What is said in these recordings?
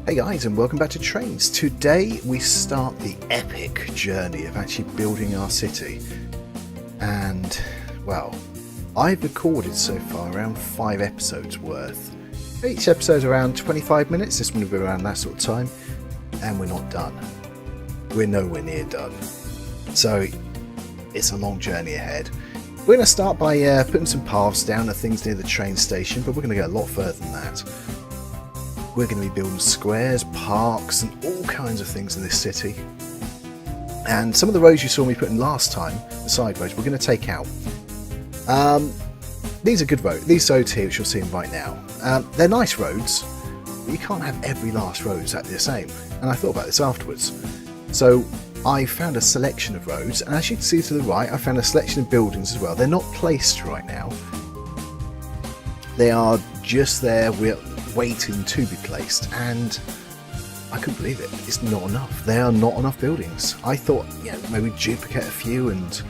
Hey guys, and welcome back to Trainz. Today we start the epic journey of actually building our city. And, well, I've recorded so far around 5 episodes worth. Each episode around 25 minutes, this one will be around that sort of time. And we're not done. We're nowhere near done. So, it's a long journey ahead. We're going to start by putting some paths down and things near the train station, but we're going to go a lot further than that. We're going to be building squares, parks, and all kinds of things in this city. And some of the roads you saw me putting last time, the side roads, we're going to take out. These are good roads. These roads here, which you're seeing right now, they're nice roads, but you can't have every last road exactly the same. And I thought about this afterwards. So I found a selection of roads, and as you can see to the right, I found a selection of buildings as well. They're not placed right now. They are just there. We're waiting to be placed, and I couldn't believe it. It's not enough. There are not enough buildings. I thought, maybe duplicate a few and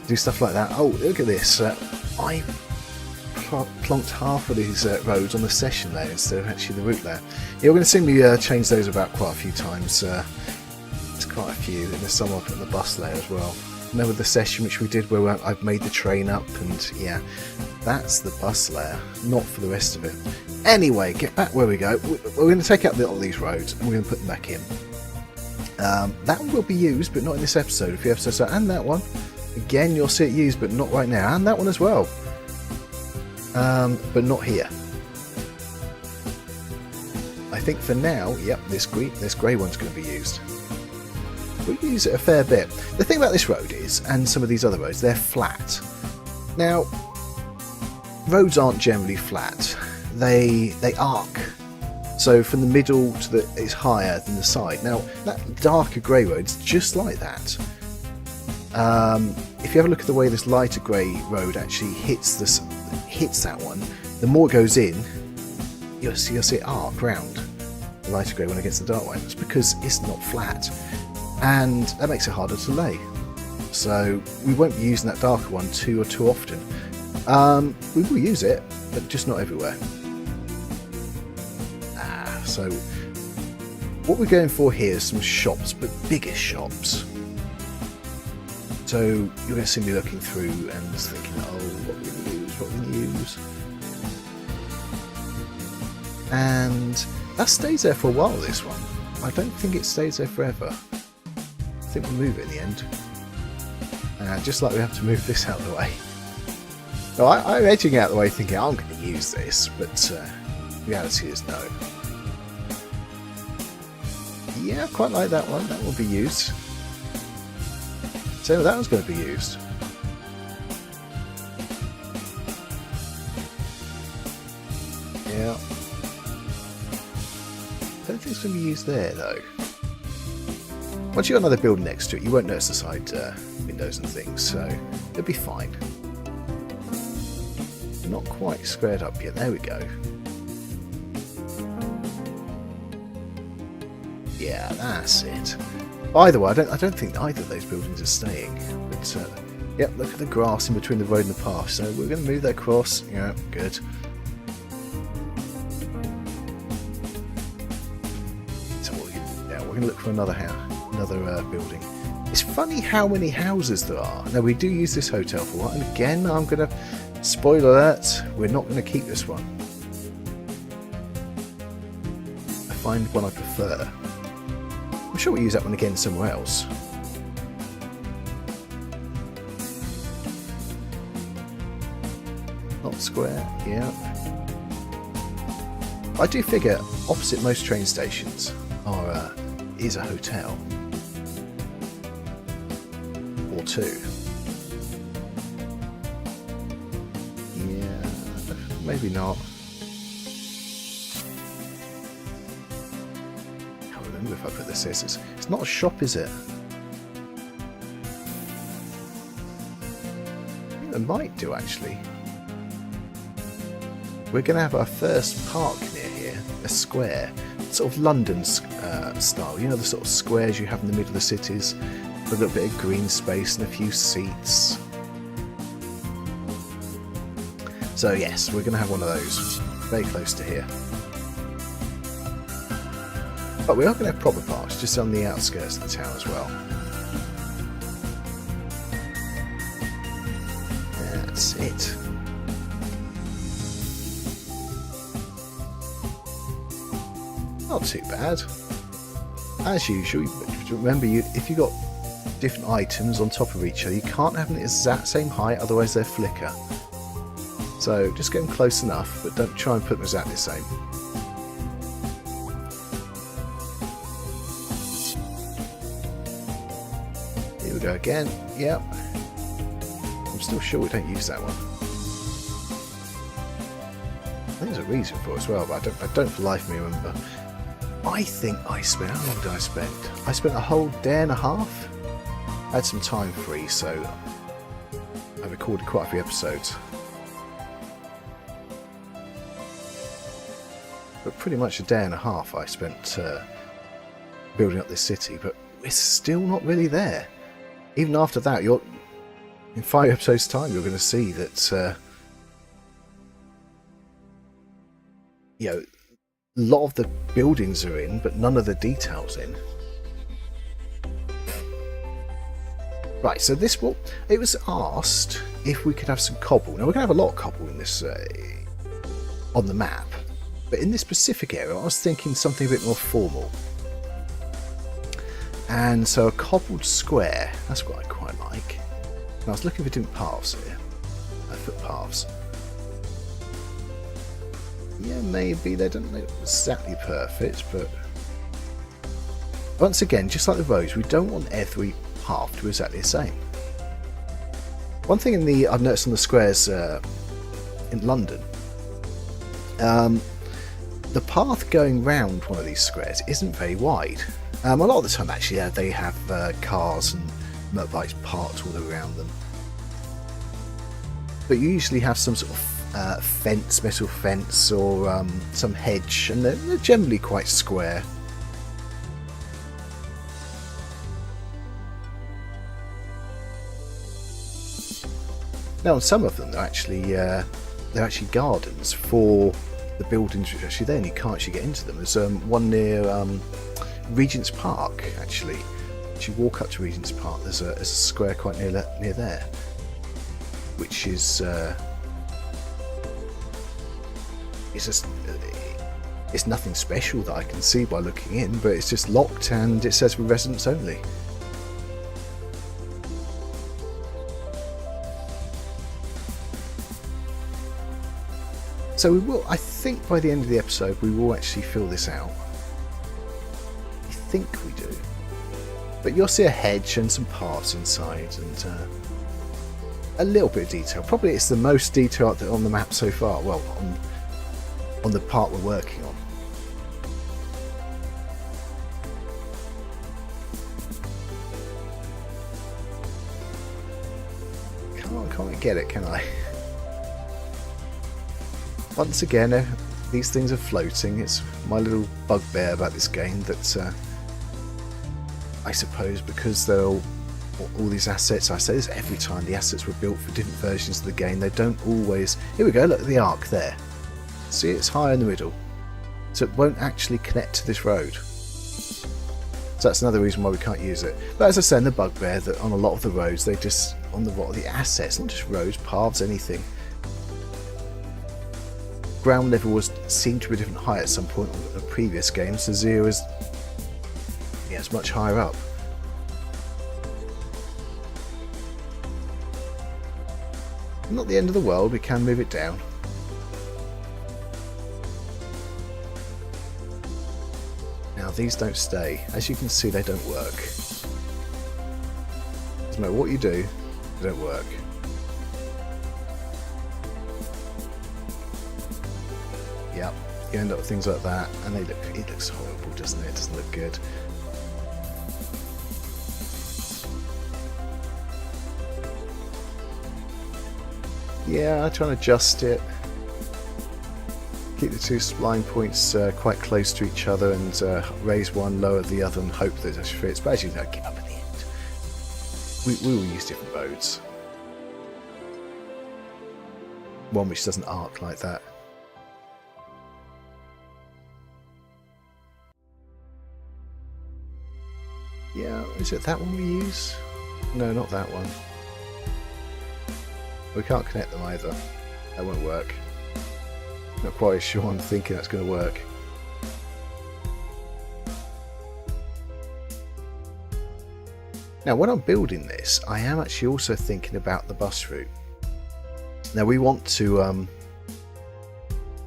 do stuff like that. Oh, look at this. I plonked half of these roads on the session there instead of actually the route there. Yeah, we're going to see me change those about quite a few times. There's quite a few, and there's some up at the bus layer as well. Remember the session which we did where I've made the train up, and yeah, that's the bus layer, not for the rest of it. Anyway, get back where we go. We're going to take out all these roads and we're going to put them back in. That one will be used, but not in this episode. A few episodes out, and that one again, you'll see it used, but not right now, and that one as well, but not here. I think for now, yep, this grey one's going to be used. We use it a fair bit. The thing about this road is, and some of these other roads, they're flat. Now, roads aren't generally flat. They arc. So from the middle to the, it's higher than the side. Now, that darker grey road's just like that. If you have a look at the way this lighter grey road actually hits that one, the more it goes in, you'll see it arc round. The lighter grey one against the dark one. It's because it's not flat. And that makes it harder to lay. So we won't be using that darker one too often. We will use it, but just not everywhere. So what we're going for here is some shops, but bigger shops. So you're going to see me looking through and thinking, oh, what we're going to use, And that stays there for a while, this one. I don't think it stays there forever. I think we'll move it in the end. Just like we have to move this out of the way. So I'm edging out of the way thinking I'm going to use this, but reality is no. Yeah, I quite like that one. That will be used. So that one's going to be used. Yeah. I don't think it's going to be used there, though. Once you've got another building next to it, you won't notice the side windows and things, so it'll be fine. Not quite squared up yet. There we go. Yeah, that's it. By the way, I don't think either of those buildings are staying. But yep, look at the grass in between the road and the path. So we're going to move that across. Yeah, good. So we're going to look for another house, another building. It's funny how many houses there are. Now we do use this hotel for a while, and again, I'm going to spoiler alert. We're not going to keep this one. I find one I prefer. I'm sure we'll use that one again somewhere else. Not square, yeah. I do figure opposite most train stations is a hotel. Or two. Yeah, maybe not. If I put this here, it's not a shop, is it? I think it might do, actually. We're going to have our first park near here, a square, sort of London style. You know, the sort of squares you have in the middle of the cities, with a little bit of green space and a few seats. So yes, we're going to have one of those very close to here. But we are going to have proper parks just on the outskirts of the town as well. That's it. Not too bad. As usual, remember, if you've got different items on top of each other, you can't have them at the exact same height, otherwise they'll flicker. So just get them close enough, but don't try and put them exactly the same. Here we go again. Yep. I'm still sure we don't use that one. I think there's a reason for it as well, but I don't for the life of me remember. I think I spent, how long did I spend? I spent a whole day and a half. I had some time free, so I recorded quite a few episodes. But pretty much a day and a half I spent building up this city, but it's still not really there. Even after that, in 5 episodes' time, you're going to see that a lot of the buildings are in, but none of the details in. Right, so it was asked if we could have some cobble. Now, we're going to have a lot of cobble in this on the map, but in this specific area, I was thinking something a bit more formal. And so a cobbled square, that's what I quite like. And I was looking for different paths here, footpaths. Yeah, maybe they don't look exactly perfect, but once again, just like the roads, we don't want every path to be exactly the same. One thing I've noticed on the squares in London, the path going round one of these squares isn't very wide. A lot of the time, actually, they have cars and motorbikes parked all around them. But you usually have some sort of metal fence, or some hedge, and they're generally quite square. Now, on some of them, they're actually gardens for the buildings which are actually there, and you can't actually get into them. There's one near Regent's Park, actually. If you walk up to Regent's Park, there's a square quite near there, which is it's nothing special that I can see by looking in, but it's just locked and it says for residents only. So we will, I think by the end of the episode, we will actually fill this out. I think we do. But you'll see a hedge and some paths inside, and a little bit of detail. Probably it's the most detail on the map so far. Well, on the part we're working on. Can't get it, can I? Once again, these things are floating. It's my little bugbear about this game that I suppose because they're all these assets, I say this every time, the assets were built for different versions of the game. They don't always... Here we go, look at the arc there. See, it's high in the middle. So it won't actually connect to this road. So that's another reason why we can't use it. But as I said, the bugbear that on a lot of the roads, they just... On the assets, not just roads, paths, anything. Ground level seemed to be a different height at some point on the previous games. So zero is... Yeah, it's much higher up. Not the end of the world, we can move it down. Now these don't stay. As you can see, they don't work. No matter what you do, they don't work. Yep, you end up with things like that, and it looks horrible, doesn't it? It doesn't look good. Yeah, I try and adjust it. Keep the two spline points quite close to each other, and raise one, lower the other, and hope that it fits. But as you know, give up at the end. We will use different roads. One which doesn't arc like that. Yeah, is it that one we use? No, not that one. We can't connect them either. That won't work. Not quite sure I'm thinking that's going to work. Now, when I'm building this, I am actually also thinking about the bus route. Now, we want to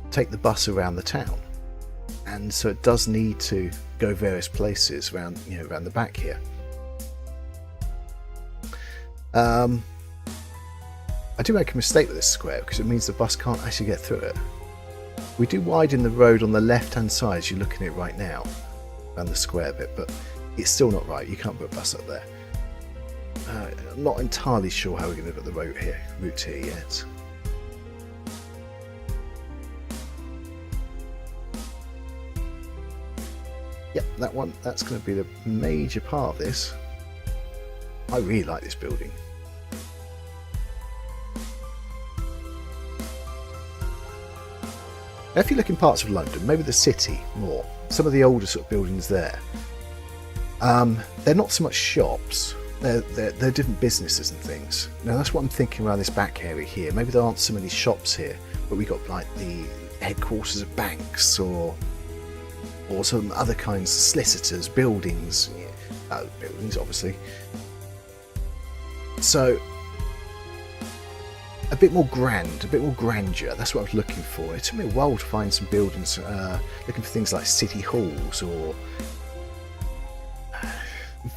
take the bus around the town, and so it does need to go various places around, around the back here. I do make a mistake with this square because it means the bus can't actually get through it. We do widen the road on the left-hand side as you're looking at it right now, around the square bit, but it's still not right. You can't put a bus up there. I'm not entirely sure how we're going to put the route here yet. Yep, that one, that's going to be the major part of this. I really like this building. Now, if you look in parts of London, maybe the city more, some of the older sort of buildings there, they're not so much shops. They're different businesses and things. Now that's what I'm thinking around this back area here. Maybe there aren't so many shops here, but we've got like the headquarters of banks or some other kinds of solicitors, buildings, buildings obviously. So a bit more grand, a bit more grandeur. That's what I was looking for. It took me a while to find some buildings, looking for things like city halls or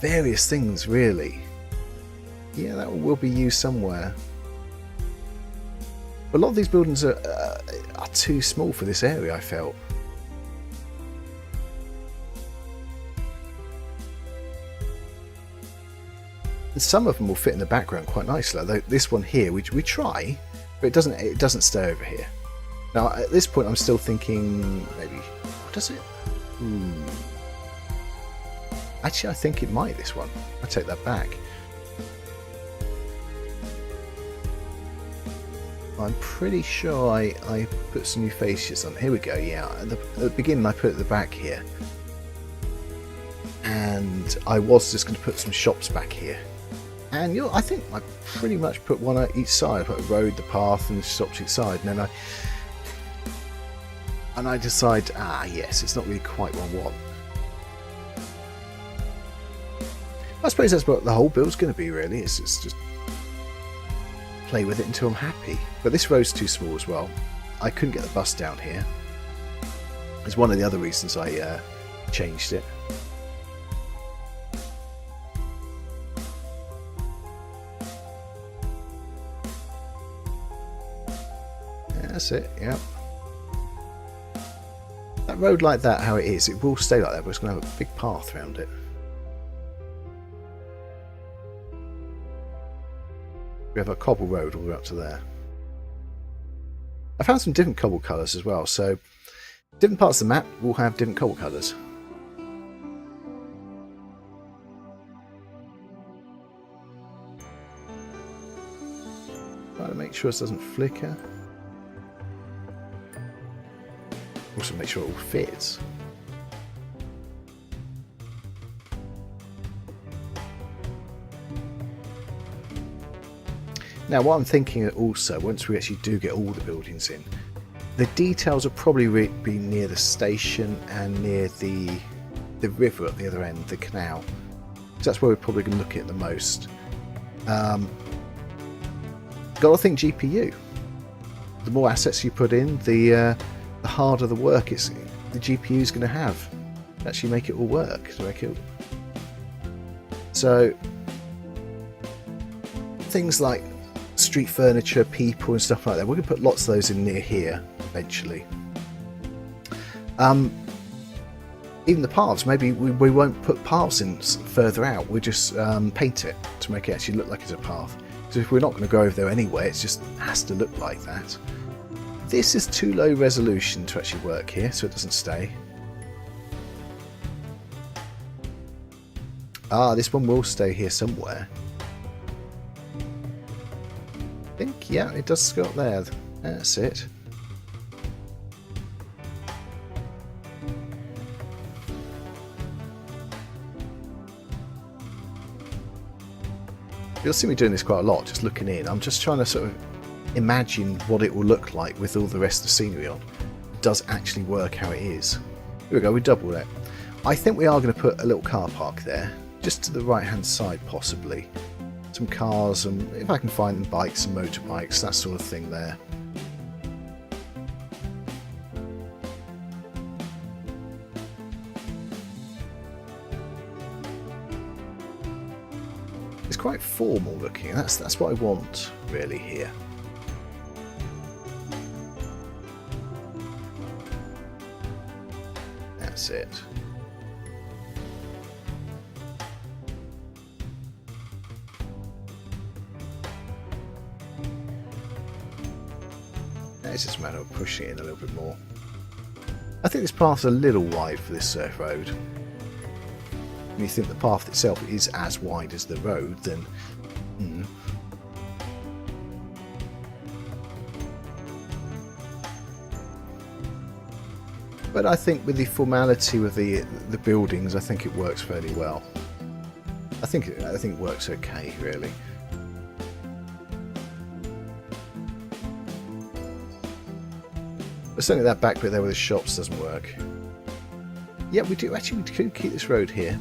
various things really. Yeah, that will be used somewhere. But a lot of these buildings are too small for this area, I felt. And some of them will fit in the background quite nicely. Though this one here, we try, but it doesn't stay over here. Now at this point, I'm still thinking maybe. What does it? Actually, I think it might, this one. I take that back. I'm pretty sure I put some new fascias on. Here we go, yeah. At the beginning, I put it at the back here. And I was just going to put some shops back here. And I think I pretty much put one at each side. I put a road, the path, and the shops each side. And then I decide, yes, it's not really quite what I want. I suppose that's what the whole build's going to be, really. It's just play with it until I'm happy. But this road's too small as well. I couldn't get the bus down here. It's one of the other reasons I changed it. Yeah, that's it, yeah. That road like that, how it is, it will stay like that, but it's going to have a big path around it. We have a cobble road all the way up to there. I found some different cobble colours as well, so different parts of the map will have different cobble colours. Try to make sure this doesn't flicker. Also make sure it all fits. Now what I'm thinking also, once we actually do get all the buildings in, the details will probably be near the station and near the river at the other end, the canal. So that's where we're probably going to look at the most. Got to think GPU. The more assets you put in, the harder the work the GPU is going to have to actually make it all work. So things like street furniture, people and stuff like that, we're going to put lots of those in near here eventually. Even the paths, maybe we won't put paths in further out, we'll just paint it to make it actually look like it's a path. So if we're not going to go over there anyway, it just has to look like that. This is too low resolution to actually work here, so it doesn't stay. This one will stay here somewhere. I think, yeah, it does go up there. That's it. You'll see me doing this quite a lot, just looking in. I'm just trying to sort of imagine what it will look like with all the rest of the scenery on. It does actually work how it is. Here we go, we doubled it. I think we are going to put a little car park there, just to the right hand side possibly. Some cars, and if I can find them, bikes and motorbikes, that sort of thing there. It's quite formal looking, that's what I want really here. That's it. It's just a matter of pushing it in a little bit more. I think this path's a little wide for this surf road. When you think the path itself is as wide as the road, then But I think with the formality with the buildings, I think it works fairly well. I think it works okay, really. But certainly that back bit there with the shops doesn't work. Yeah, we do could keep this road here.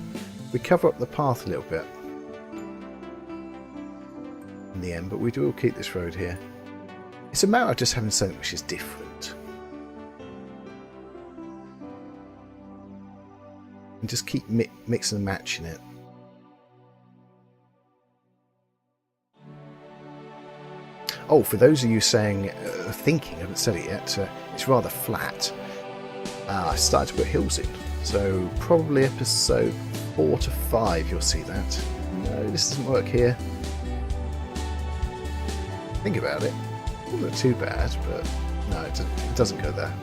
We cover up the path a little bit in the end, but we will keep this road here. It's a matter of just having something which is different. And just keep mixing and matching it. Oh, for those of you saying, thinking, I haven't said it yet, it's rather flat. I started to put hills in, so probably episode 4 to 5 you'll see that. No, this doesn't work here. Think about it. It doesn't look too bad, but no, it doesn't go there.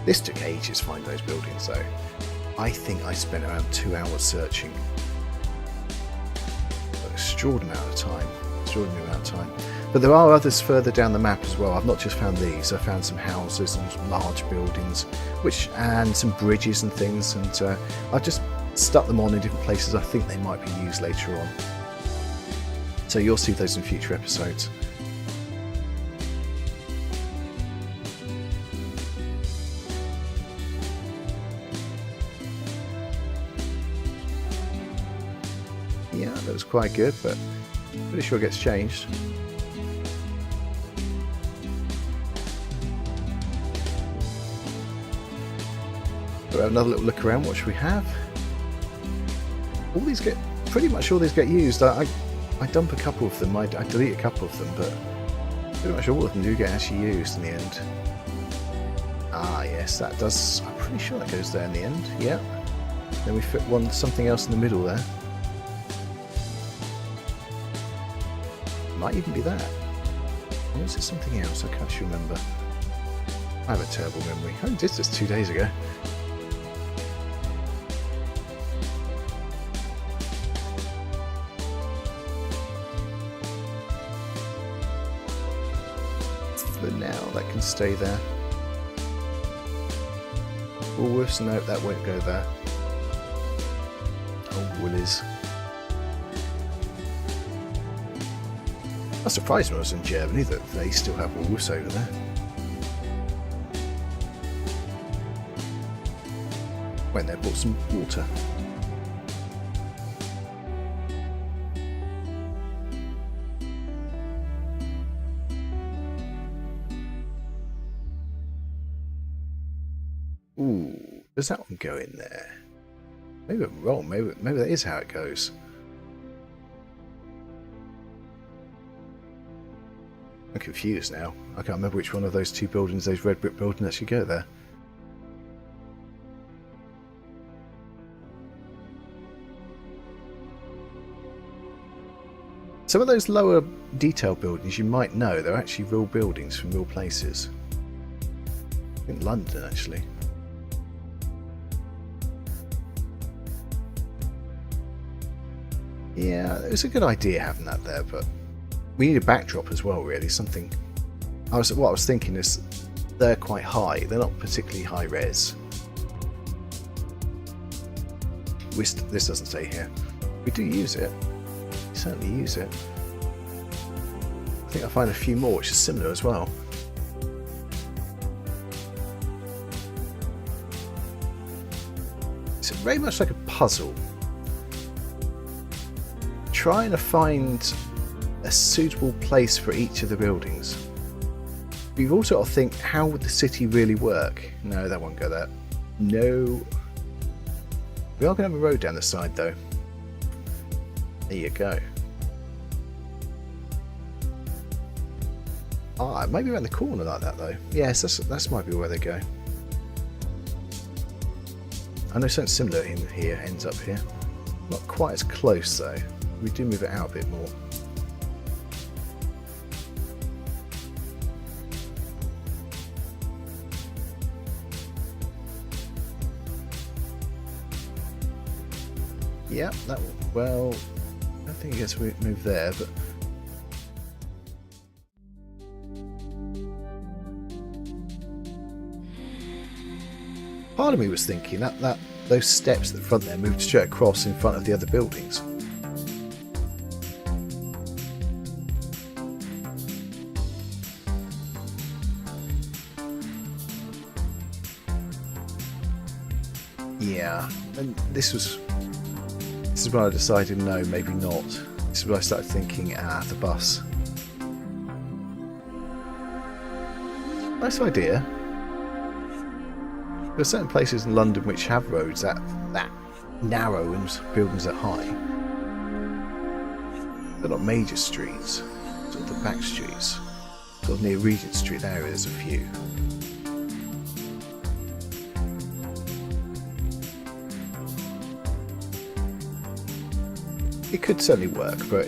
This took ages to find those buildings though. I think I spent around 2 hours searching. Extraordinary amount of time. But there are others further down the map as well. I've not just found these, I found some houses and some large buildings, and some bridges and things, and I've just stuck them on in different places I think they might be used later on. So you'll see those in future episodes. Yeah, that was quite good, but pretty sure it gets changed. We'll have another little look around. What should we have? Pretty much all these get used. I dump a couple of them. I delete a couple of them, but pretty much all of them do get actually used in the end. Ah, yes, that does. I'm pretty sure that goes there in the end. Yeah. Then we fit something else in the middle there. Might even be that. Or is it something else? I can't actually remember. I have a terrible memory. I did this 2 days ago. For now, that can stay there. Woolworths, no, that won't go there. Oh, Woolies. I was surprised when I was in Germany that they still have Woolworths over there. Went there, bought some water. Ooh, does that one go in there? Maybe I'm wrong, maybe that is how it goes. I'm confused now. I can't remember which one of those two buildings, those red brick buildings, actually go there. Some of those lower detail buildings you might know, they're actually real buildings from real places. I think London, actually. Yeah, it was a good idea having that there, but we need a backdrop as well, really. Something. What I was thinking is they're quite high. They're not particularly high res. This doesn't say here. We do use it. We certainly use it. I think I find a few more which are similar as well. It's very much like a puzzle. Trying to find a suitable place for each of the buildings. You've also got to think, how would the city really work? No, that won't go there. No. We are going to have a road down the side though. There you go. Ah, maybe around the corner like that though. Yes, that might be where they go. I know something similar in here ends up here. Not quite as close though. We do move it out a bit more. Yeah, that will, well, I don't think it gets moved there, but part of me was thinking that those steps at the front there moved straight across in front of the other buildings. Yeah, and this is when I decided no, maybe not. This is when I started thinking, the bus. Nice idea. There are certain places in London which have roads that narrow and buildings that high. They're not major streets, sort of the back streets. Sort of near Regent Street there, there's a few. It could certainly work, but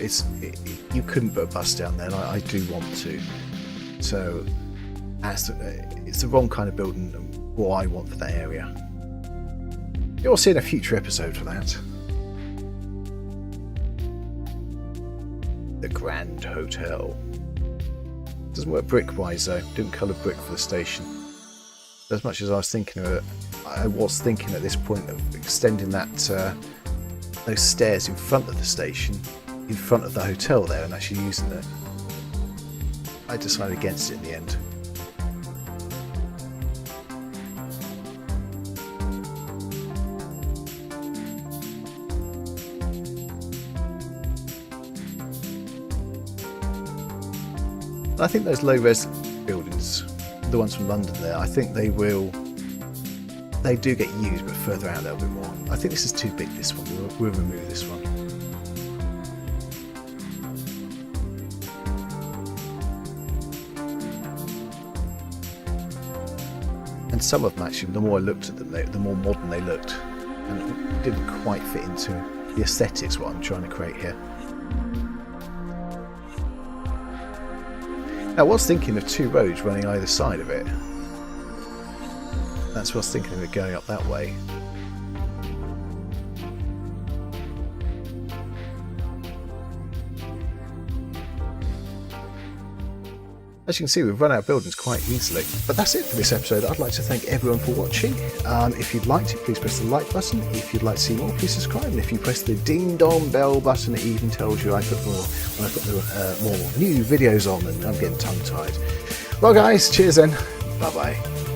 you couldn't put a bus down there, and I do want to. So it's the wrong kind of building what I want for that area. You'll see in a future episode for that. The Grand Hotel. Doesn't work brick-wise though. Didn't colour brick for the station. As much as I was thinking of it, I was thinking at this point of extending that those stairs in front of the station, in front of the hotel there, and actually using it. I decided against it in the end. I think those low-res buildings, the ones from London there, I think they do get used, but further out a little bit more. I think this is too big, this one. We'll remove this one. And some of them actually, the more I looked at them, the more modern they looked. And it didn't quite fit into the aesthetics what I'm trying to create here. Now, I was thinking of two roads running either side of it. That's what I was thinking of it going up that way. As you can see, we've run out of buildings quite easily. But that's it for this episode. I'd like to thank everyone for watching. If you'd like to, please press the like button. If you'd like to see more, please subscribe. And if you press the ding-dong bell button, it even tells you I put more when I put more new videos on, and I'm getting tongue-tied. Well, guys, cheers then. Bye-bye.